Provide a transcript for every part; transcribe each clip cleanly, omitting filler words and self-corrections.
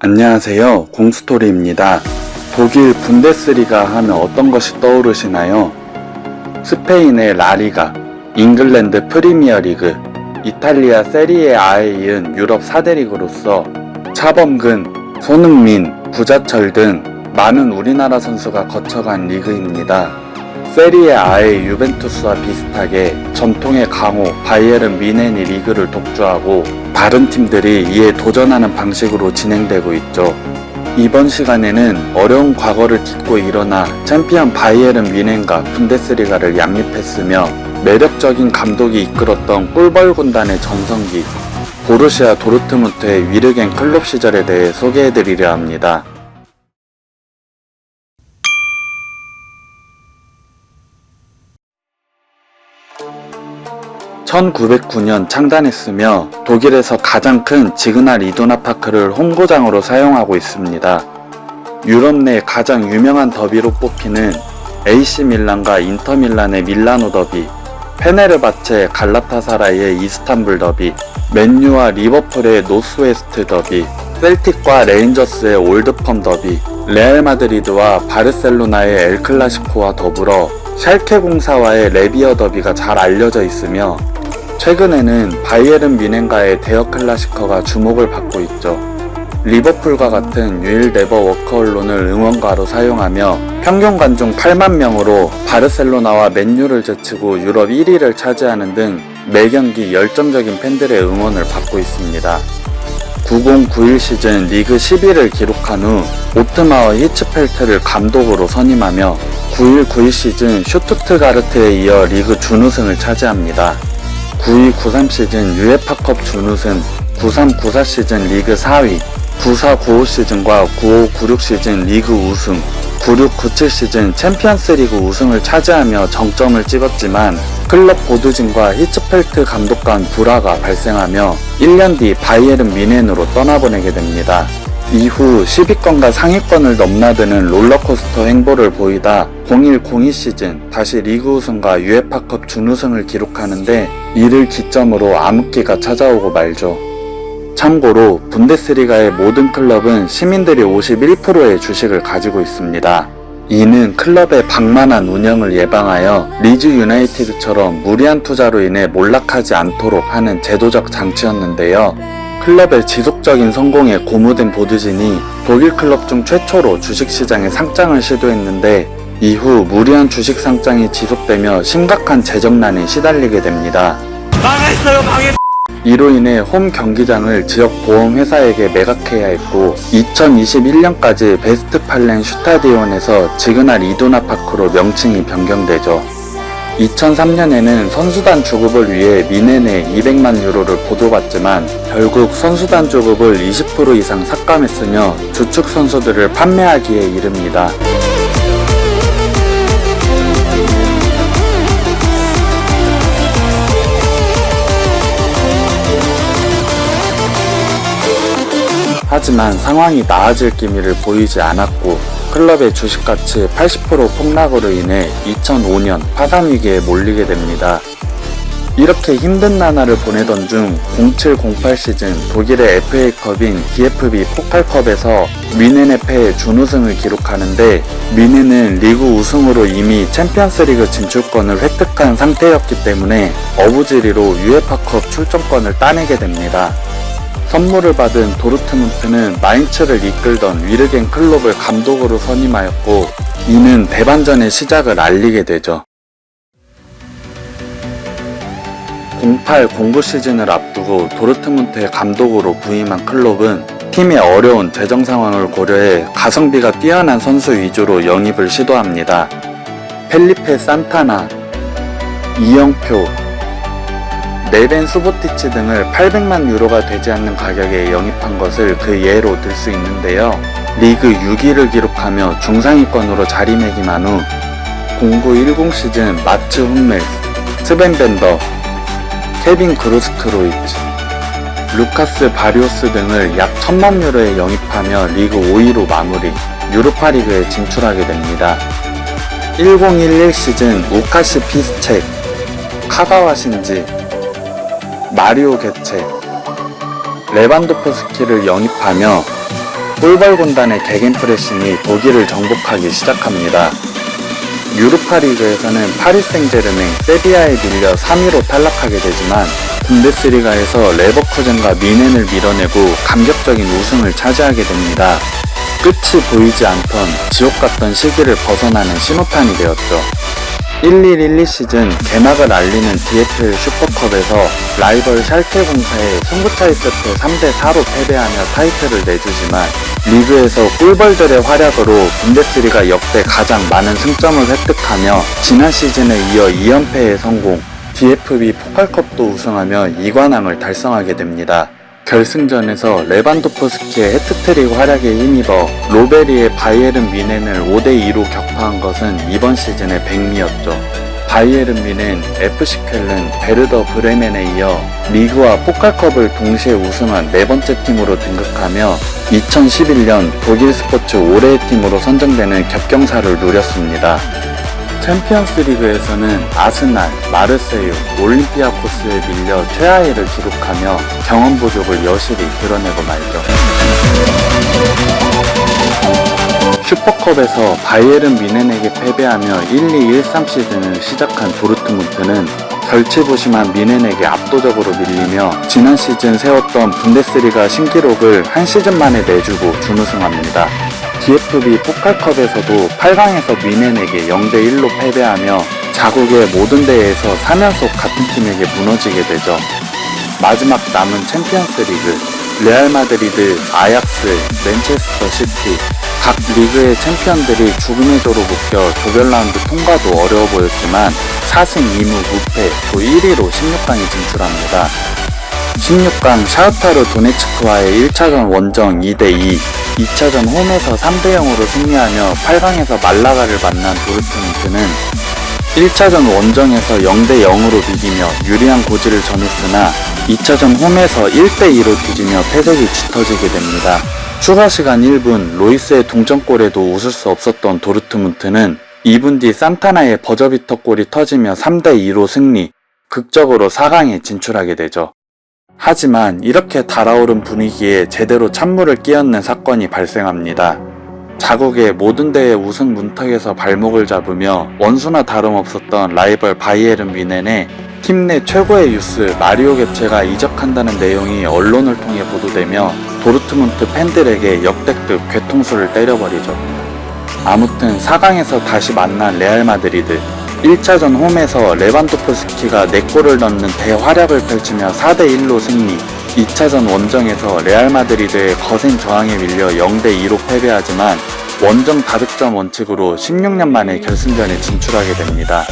안녕하세요. 공스토리입니다. 독일 분데스리가 하면 어떤 것이 떠오르시나요? 스페인의 라리가, 잉글랜드 프리미어리그, 이탈리아 세리에 A에 이은 유럽 4대 리그로서 차범근, 손흥민, 구자철 등 많은 우리나라 선수가 거쳐간 리그입니다. 세리에 A의 유벤투스와 비슷하게 전통의 강호 바이에른 뮌헨이 리그를 독주하고 다른 팀들이 이에 도전하는 방식으로 진행되고 있죠. 이번 시간에는 어려운 과거를 딛고 일어나 챔피언 바이에른 뮌헨과 분데스리가를 양립했으며 매력적인 감독이 이끌었던 꿀벌 군단의 전성기 보루시아 도르트문트의 위르겐 클롭 시절에 대해 소개해드리려 합니다. 1909년 창단했으며 독일에서 가장 큰 지그날 이두나 파크를 홈구장으로 사용하고 있습니다. 유럽 내 가장 유명한 더비로 뽑히는 AC 밀란과 인터 밀란의 밀라노 더비, 페네르바체 갈라타사라이의 이스탄불 더비, 맨유와 리버풀의 노스웨스트 더비, 셀틱과 레인저스의 올드펌 더비, 레알 마드리드와 바르셀로나의 엘 클라시코와 더불어 샬케 공사와의 레비어 더비가 잘 알려져 있으며 최근에는 바이에른 뮌헨과의 대여 클라시커가 주목을 받고 있죠. 리버풀과 같은 유일 네버 워커 언론을 응원가로 사용하며 평균 관중 8만 명으로 바르셀로나와 맨유를 제치고 유럽 1위를 차지하는 등 매경기 열정적인 팬들의 응원을 받고 있습니다. 90-91 시즌 리그 10위를 기록한 후 오트마어 히츠펠트를 감독으로 선임하며 91-92 시즌 슈투트가르트에 이어 리그 준우승을 차지합니다. 92-93 시즌 유에파컵 준우승, 93-94 시즌 리그 4위, 94-95 시즌과 95-96 시즌 리그 우승, 96-97 시즌 챔피언스 리그 우승을 차지하며 정점을 찍었지만 클럽 보드진과 히츠펠트 감독 간 불화가 발생하며 1년 뒤 바이에른 뮌헨으로 떠나보내게 됩니다. 이후 10위권과 상위권을 넘나드는 롤러코스터 행보를 보이다 01-02 시즌 다시 리그 우승과 유에파컵 준우승을 기록하는데 이를 기점으로 암흑기가 찾아오고 말죠. 참고로 분데스리가의 모든 클럽은 시민들이 51%의 주식을 가지고 있습니다. 이는 클럽의 방만한 운영을 예방하여 리즈 유나이티드처럼 무리한 투자로 인해 몰락하지 않도록 하는 제도적 장치였는데요. 클럽의 지속적인 성공에 고무된 보드진이 독일 클럽 중 최초로 주식시장에 상장을 시도했는데 이후 무리한 주식 상장이 지속되며 심각한 재정난에 시달리게 됩니다. 이로 인해 홈 경기장을 지역 보험회사에게 매각해야 했고 2021년까지 베스트팔렌 슈타디온에서 지그날 이두나 파크로 명칭이 변경되죠. 2003년에는 선수단 주급을 위해 뮌헨에 200만 유로를 보조받지만 결국 선수단 주급을 20% 이상 삭감했으며 주축 선수들을 판매하기에 이릅니다. 하지만 상황이 나아질 기미를 보이지 않았고 클럽의 주식가치 80% 폭락으로 인해 2005년 파산위기에 몰리게 됩니다. 이렇게 힘든 나날을 보내던 중 07-08 시즌 독일의 FA컵인 DFB 포칼컵에서 뮌헨의 패에 준우승을 기록하는데 뮌헨은 리그 우승으로 이미 챔피언스리그 진출권을 획득한 상태였기 때문에 어부지리로 유에파컵 출전권을 따내게 됩니다. 선물을 받은 도르트문트는 마인츠를 이끌던 위르겐 클롭을 감독으로 선임하였고 이는 대반전의 시작을 알리게 되죠. 08-09 시즌을 앞두고 도르트문트의 감독으로 부임한 클롭은 팀의 어려운 재정 상황을 고려해 가성비가 뛰어난 선수 위주로 영입을 시도합니다. 펠리페 산타나, 이영표, 네벤 수보티치 등을 800만 유로가 되지 않는 가격에 영입한 것을 그 예로 들 수 있는데요. 리그 6위를 기록하며 중상위권으로 자리매김한 후 09-10 시즌 마츠 훈멜, 스벤 벤더, 케빈 그루스크로이츠, 루카스 바리오스 등을 약 1000만 유로에 영입하며 리그 5위로 마무리, 유로파리그에 진출하게 됩니다. 10-11 시즌 우카시 피스책, 카가와 신지, 마리오 게체, 레반도프스키를 영입하며 꿀벌 군단의 개겐프레싱이 독일을 정복하기 시작합니다. 유로파 리그에서는 파리 생제르맹, 세비야에 밀려 3위로 탈락하게 되지만 분데스리가에서 레버쿠젠과 미넨을 밀어내고 감격적인 우승을 차지하게 됩니다. 끝이 보이지 않던 지옥 같던 시기를 벗어나는 신호탄이 되었죠. 1112 시즌 개막을 알리는 DFL 슈퍼컵에서 라이벌 샬케 공사에 승부차이 끝에 3대4로 패배하며 타이틀을 내주지만 리그에서 꿀벌들의 활약으로 분데스리가 역대 가장 많은 승점을 획득하며 지난 시즌에 이어 2연패에 성공, DFB 포칼컵도 우승하며 2관왕을 달성하게 됩니다. 결승전에서 레반도프스키의 해트트릭 활약에 힘입어 로베리의 바이에른 뮌헨을 5대2로 격파한 것은 이번 시즌의 백미였죠. 바이에른 뮌헨, FC 쾰른, 베르더 브레멘에 이어 리그와 포칼컵을 동시에 우승한 네 번째 팀으로 등극하며 2011년 독일 스포츠 올해의 팀으로 선정되는 겹경사를 누렸습니다. 챔피언스 리그에서는 아스날, 마르세유, 올림피아코스에 밀려 최하위를 기록하며 경험 부족을 여실히 드러내고 말죠. 슈퍼컵에서 바이에른 뮌헨에게 패배하며 1-2-1-3 시즌을 시작한 도르트문트는 결치부심한 뮌헨에게 압도적으로 밀리며 지난 시즌 세웠던 분데스리가 신기록을 한 시즌 만에 내주고 준우승합니다. DFB 포칼컵에서도 8강에서 뮌헨에게 0대1로 패배하며 자국의 모든 대회에서 3연속 같은 팀에게 무너지게 되죠. 마지막 남은 챔피언스 리그, 레알 마드리드, 아약스, 맨체스터 시티, 각 리그의 챔피언들이 죽음의 조로 묶여 조별 라운드 통과도 어려워 보였지만 4승 2무 무패, 또 1위로 16강에 진출합니다. 16강 샤흐타르 도네츠크와의 1차전 원정 2대2, 2차전 홈에서 3대0으로 승리하며 8강에서 말라가를 만난 도르트문트는 1차전 원정에서 0대0으로 비기며 유리한 고지를 전했으나 2차전 홈에서 1대2로 뒤지며 패색이 짙어지게 됩니다. 추가 시간 1분 로이스의 동점골에도 웃을 수 없었던 도르트문트는 2분 뒤 산타나의 버저비터 골이 터지며 3대2로 승리, 극적으로 4강에 진출하게 되죠. 하지만 이렇게 달아오른 분위기에 제대로 찬물을 끼얹는 사건이 발생합니다. 자국의 모든 대회 우승 문턱에서 발목을 잡으며 원수나 다름없었던 라이벌 바이에른 뮌헨에 팀 내 최고의 유스 마리오 게체가 이적한다는 내용이 언론을 통해 보도되며 도르트문트 팬들에게 역대급 괴통수를 때려버리죠. 아무튼 4강에서 다시 만난 레알 마드리드, 1차전 홈에서 레반도프스키가 4골을 넣는 대활약을 펼치며 4대1로 승리, 2차전 원정에서 레알 마드리드의 거센 저항에 밀려 0대2로 패배하지만 원정 다득점 원칙으로 16년 만에 결승전에 진출하게 됩니다.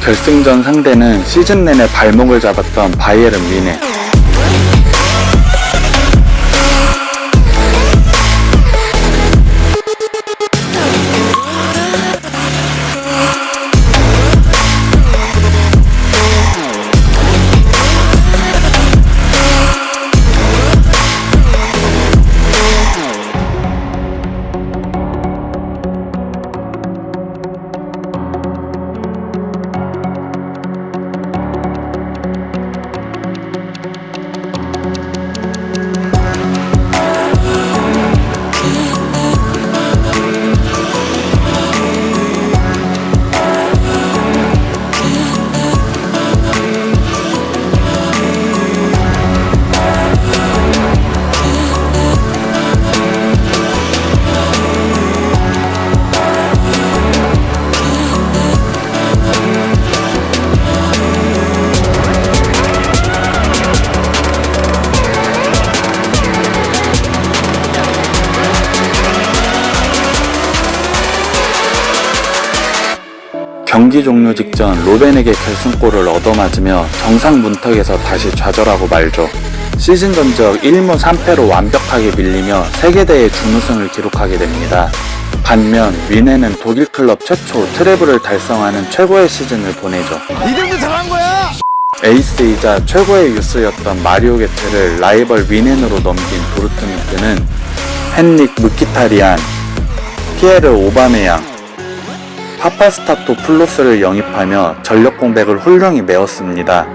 결승전 상대는 시즌 내내 발목을 잡았던 바이에른 뮌헨. 경기 종료 직전 로벤에게 결승골을 얻어맞으며 정상 문턱에서 다시 좌절하고 말죠. 시즌 전적 1무 3패로 완벽하게 밀리며 세계대회 준우승을 기록하게 됩니다. 반면 뮌헨은 독일 클럽 최초 트래블을 달성하는 최고의 시즌을 보내죠. 이름도 잘한 거야! 에이스이자 최고의 유스였던 마리오 게체를 라이벌 뮌헨으로 넘긴 도르트문트는 헨릭 무키타리안, 피에르 오바메양, 파파스타토 플로스를 영입하며 전력 공백을 훌륭히 메웠습니다.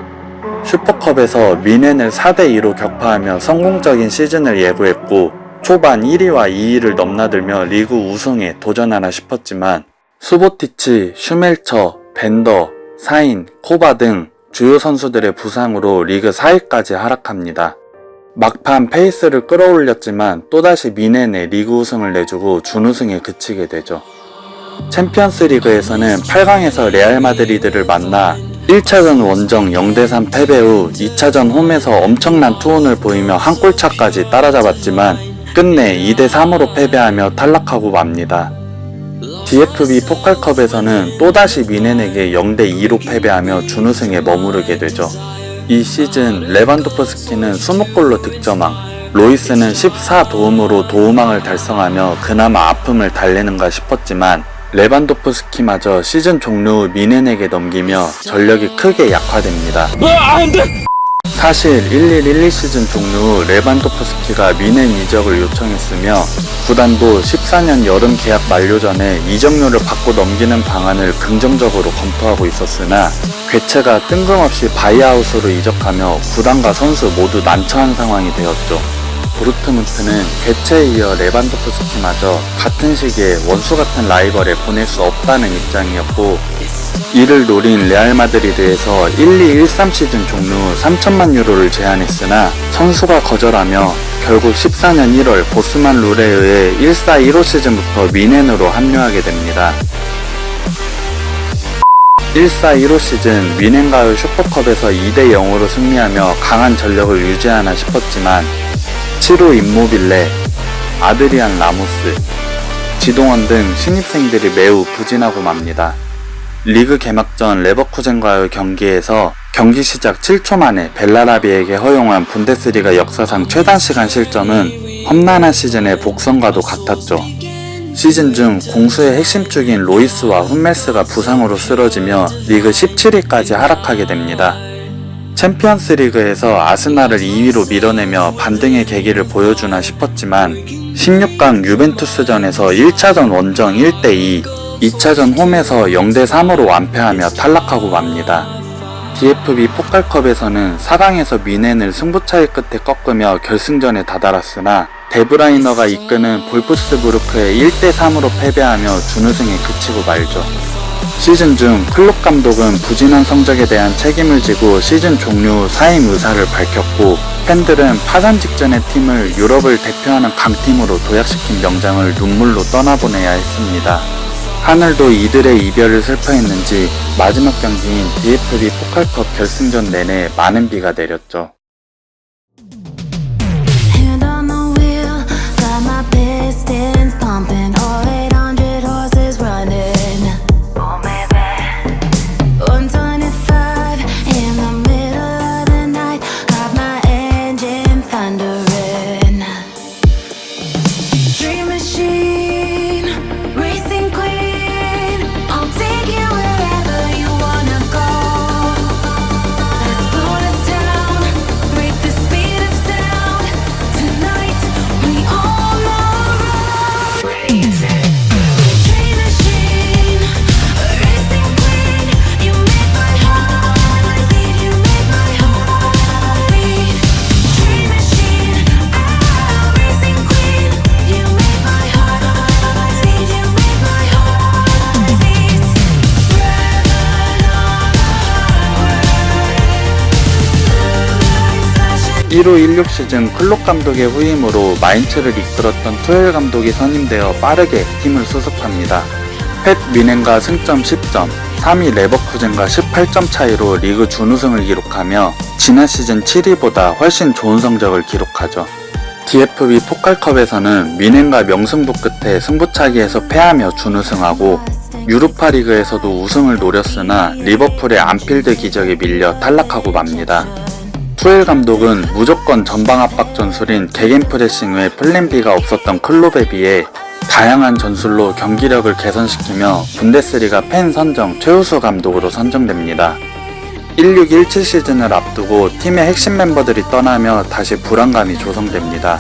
슈퍼컵에서 뮌헨을 4대2로 격파하며 성공적인 시즌을 예고했고 초반 1위와 2위를 넘나들며 리그 우승에 도전하나 싶었지만 수보티치, 슈멜처, 벤더, 사인, 코바 등 주요 선수들의 부상으로 리그 4위까지 하락합니다. 막판 페이스를 끌어올렸지만 또다시 미넨에 리그 우승을 내주고 준우승에 그치게 되죠. 챔피언스 리그에서는 8강에서 레알 마드리드를 만나 1차전 원정 0대3 패배 후 2차전 홈에서 엄청난 투혼을 보이며 한 골차까지 따라잡았지만 끝내 2대3으로 패배하며 탈락하고 맙니다. DFB 포칼컵에서는 또다시 미넨에게 0대2로 패배하며 준우승에 머무르게 되죠. 이 시즌 레반도프스키는 20골로 득점왕, 로이스는 14도움으로 도움왕을 달성하며 그나마 아픔을 달래는가 싶었지만 레반도프스키마저 시즌 종료 후 미넨에게 넘기며 전력이 크게 약화됩니다. 사실 11-12 시즌 종료 후 레반도프스키가 미넨 이적을 요청했으며 구단도 14년 여름 계약 만료 전에 이적료를 받고 넘기는 방안을 긍정적으로 검토하고 있었으나 괴체가 뜬금없이 바이아웃으로 이적하며 구단과 선수 모두 난처한 상황이 되었죠. 도르트문트는 괴체에 이어 레반도프스키마저 같은 시기에 원수 같은 라이벌에 보낼 수 없다는 입장이었고 이를 노린 레알 마드리드에서 12-13 시즌 종료 후 3천만 유로를 제안했으나 선수가 거절하며 결국 14년 1월 보스만 룰에 의해 14-15 시즌부터 미넨으로 합류하게 됩니다. 14-15 시즌 미넨 가을 슈퍼컵에서 2대0으로 승리하며 강한 전력을 유지하나 싶었지만 치로 임모빌레, 아드리안 라모스, 지동원 등 신입생들이 매우 부진하고 맙니다. 리그 개막전 레버쿠젠과의 경기에서 경기 시작 7초 만에 벨라라비에게 허용한 분데스리가 역사상 최단시간 실점은 험난한 시즌의 복선과도 같았죠. 시즌 중 공수의 핵심축인 로이스와 훈멜스가 부상으로 쓰러지며 리그 17위까지 하락하게 됩니다. 챔피언스 리그에서 아스날을 2위로 밀어내며 반등의 계기를 보여주나 싶었지만 16강 유벤투스전에서 1차전 원정 1대2, 2차전 홈에서 0대3으로 완패하며 탈락하고 맙니다. DFB 포칼컵에서는 4강에서 미넨을 승부차이 끝에 꺾으며 결승전에 다다랐으나 데브라이너가 이끄는 볼프스부르크에 1대3으로 패배하며 준우승에 그치고 말죠. 시즌 중 클롭 감독은 부진한 성적에 대한 책임을 지고 시즌 종료 후 사임 의사를 밝혔고 팬들은 파산 직전의 팀을 유럽을 대표하는 강팀으로 도약시킨 명장을 눈물로 떠나보내야 했습니다. 하늘도 이들의 이별을 슬퍼했는지 마지막 경기인 DFB 포칼컵 결승전 내내 많은 비가 내렸죠. (15-16) 시즌 클롭 감독의 후임으로 마인츠를 이끌었던 투엘 감독이 선임되어 빠르게 팀을 수습합니다. 팻 미넨과 승점 10점, 3위 레버쿠젠과 18점 차이로 리그 준우승을 기록하며 지난 시즌 7위보다 훨씬 좋은 성적을 기록하죠. DFB 포칼컵에서는 미넨과 명승부 끝에 승부차기에서 패하며 준우승하고 유로파리그에서도 우승을 노렸으나 리버풀의 안필드 기적에 밀려 탈락하고 맙니다. 투엘 감독은 무조건 전방 압박 전술인 게겐프레싱 외 플랜 B가 없었던 클롭에 비해 다양한 전술로 경기력을 개선시키며 분데스리가 팬 선정 최우수 감독으로 선정됩니다. 16-17 시즌을 앞두고 팀의 핵심 멤버들이 떠나며 다시 불안감이 조성됩니다.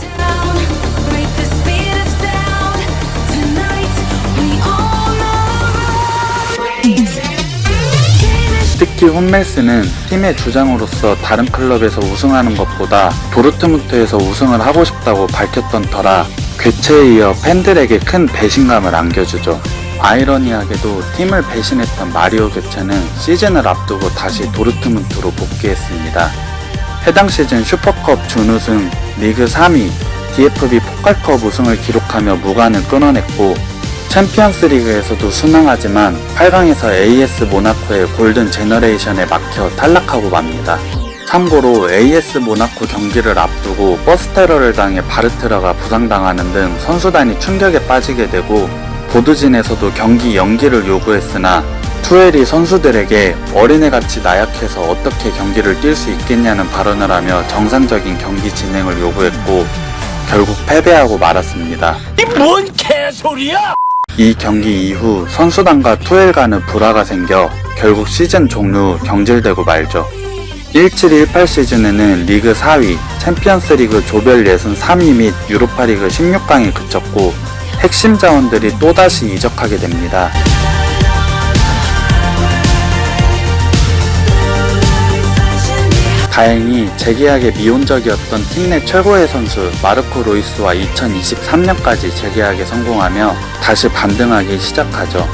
특히 훈멜스는 팀의 주장으로서 다른 클럽에서 우승하는 것보다 도르트문트에서 우승을 하고 싶다고 밝혔던 터라 교체에 이어 팬들에게 큰 배신감을 안겨주죠. 아이러니하게도 팀을 배신했던 마리오 교체는 시즌을 앞두고 다시 도르트문트로 복귀했습니다. 해당 시즌 슈퍼컵 준우승, 리그 3위, DFB 포칼컵 우승을 기록하며 무관을 끊어냈고 챔피언스 리그에서도 순항하지만 8강에서 AS 모나코의 골든 제너레이션에 막혀 탈락하고 맙니다. 참고로 AS 모나코 경기를 앞두고 버스 테러를 당해 바르트라가 부상당하는 등 선수단이 충격에 빠지게 되고 보드진에서도 경기 연기를 요구했으나 투엘이 선수들에게 어린애같이 나약해서 어떻게 경기를 뛸 수 있겠냐는 발언을 하며 정상적인 경기 진행을 요구했고 결국 패배하고 말았습니다. 이 뭔 개소리야! 이 경기 이후 선수단과 투엘 간의 불화가 생겨 결국 시즌 종료 경질되고 말죠. 17-18 시즌에는 리그 4위, 챔피언스 리그 조별 예선 3위 및 유로파리그 16강에 그쳤고 핵심 자원들이 또다시 이적하게 됩니다. 다행히 재계약에 미온적이었던 팀 내 최고의 선수 마르코 로이스와 2023년까지 재계약에 성공하며 다시 반등하기 시작하죠.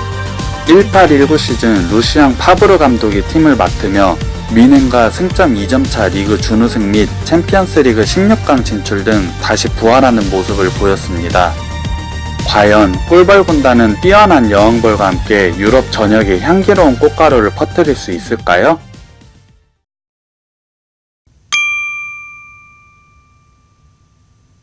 18-19 시즌 루시앙 파브르 감독이 팀을 맡으며 미넨과 승점 2점차 리그 준우승 및 챔피언스 리그 16강 진출 등 다시 부활하는 모습을 보였습니다. 과연 꿀벌 군단은 뛰어난 여왕벌과 함께 유럽 전역에 향기로운 꽃가루를 퍼뜨릴 수 있을까요?